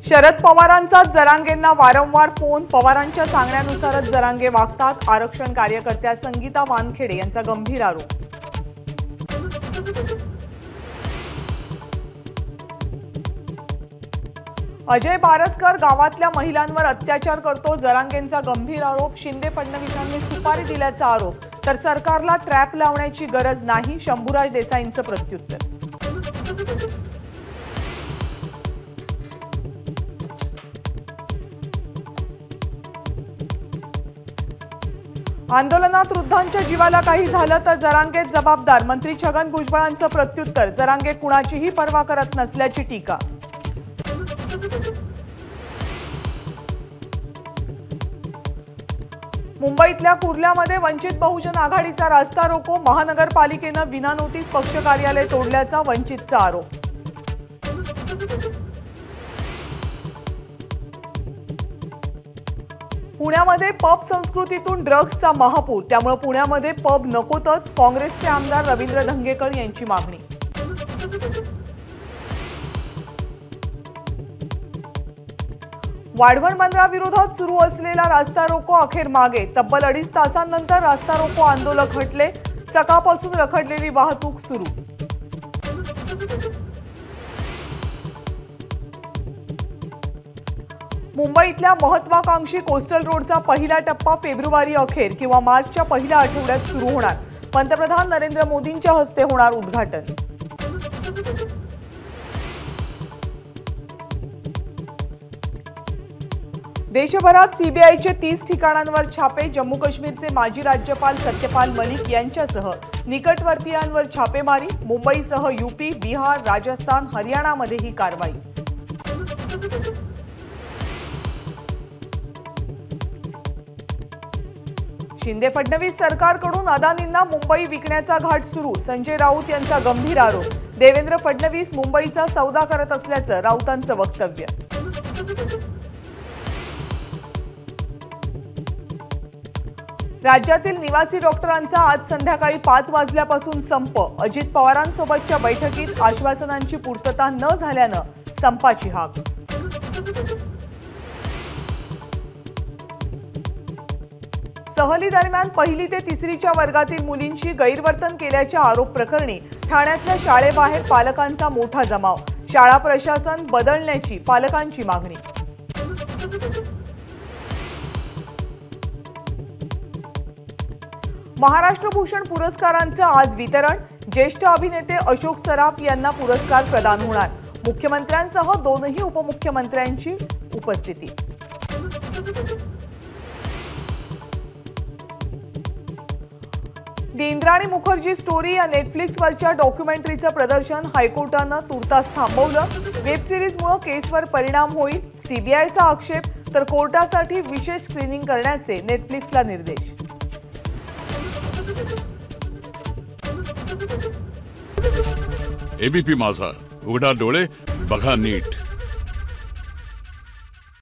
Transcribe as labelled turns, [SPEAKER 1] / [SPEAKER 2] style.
[SPEAKER 1] शरद पवारांचा जरांगेंना वारंवार फोन, पवारांच्या सांगण्यानुसारच जरांगे वागतात। आरक्षण कार्यकर्त्या संगीता वानखेडे यांचा गंभीर आरोप। अजय बारसकर गावातल्या महिलांवर अत्याचार करतो, जरांगेंचा गंभीर आरोप। शिंदे फडणवीसांनी सुपारी दिल्याचा आरोप, तर सरकारला ट्रॅप लावण्याची गरज नाही, शंभूराज देसाईंचं प्रत्युत्तर। आंदोलनात वृद्धांच्या जीवाला काही झालं तर जरांगे जबाबदार, मंत्री छगन भुजबळांचं प्रत्युत्तर। जरांगे कुणाचीही पर्वा करत नसल्याची टीका। मुंबईतल्या कुर्ल्यामध्ये वंचित बहुजन आघाडीचा रास्ता रोको, महानगरपालिकेनं विना नोटीस पक्ष कार्यालय तोडल्याचा वंचितचा आरोप। पुण्यामध्ये पब संस्कृतीतून ड्रग्सचा महापूर, त्यामुळे पुण्यामध्ये पब नकोतच, काँग्रेसचे आमदार रवींद्र धंगेकर यांची मागणी। वाढवण मंदिराविरोधात सुरू असलेला रास्ता रोको अखेर मागे, तब्बल 2.5 तासांनंतर रास्ता रोको आंदोलक हटले, सकाळपासून रखडलेली वाहतूक सुरू। मुंबईतल्या महत्वाकांक्षी कोस्टल रोडचा पहिला टप्पा फेब्रुवारी अखेर किंवा मार्चच्या पहिल्या आठवड्यात सुरू होणार, पंतप्रधान नरेंद्र मोदींच्या हस्ते होणार उद्घाटन। देशभरात सीबीआयचे 30 ठिकाणांवर छापे, जम्मू काश्मीरचे माजी राज्यपाल सत्यपाल मलिक यांच्यासह निकटवर्तीयांवर छापेमारी, मुंबईसह यूपी, बिहार, राजस्थान, हरियाणामध्ये ही कारवाई। शिंदे फडणवीस सरकारकडून अदानींना मुंबई विकण्याचा घाट सुरू, संजय राऊत यांचा गंभीर आरोप। देवेंद्र फडणवीस मुंबईचा सौदा करत असल्याचं राऊतांचं वक्तव्य। राज्यातील निवासी डॉक्टरांचा आज संध्याकाळी 5 वाजल्यापासून संप, अजित पवारांसोबतच्या बैठकीत आश्वासनांची पूर्तता न झाल्यानं संपाची हाक। सहली दरम्यान 1ली ते 3रीच्या वर्गातील मुलींशी गैरवर्तन केल्याच्या आरोप प्रकरणी ठाण्यातल्या शाळेबाहेर पालकांचा मोठा जमाव, शाळा प्रशासन बदलण्याची पालकांची मागणी। महाराष्ट्र भूषण पुरस्कारांचं आज वितरण, ज्येष्ठ अभिनेते अशोक सराफ यांना पुरस्कार प्रदान होणार, मुख्यमंत्र्यांसह 2ही उपमुख्यमंत्र्यांची उपस्थिती। द इंद्राणी मुखर्जी स्टोरी या नेटफ्लिक्सवरच्या डॉक्युमेंटरीचं प्रदर्शन हायकोर्टानं तुर्तास थांबवलं, वेब सिरीजमुळे केसवर परिणाम होईल, सीबीआयचा आक्षेप, तर कोर्टासाठी विशेष स्क्रीनिंग करण्याचे नेटफ्लिक्सला निर्देश।
[SPEAKER 2] एबीपी माझा, उघडा डोळे बघा नीट।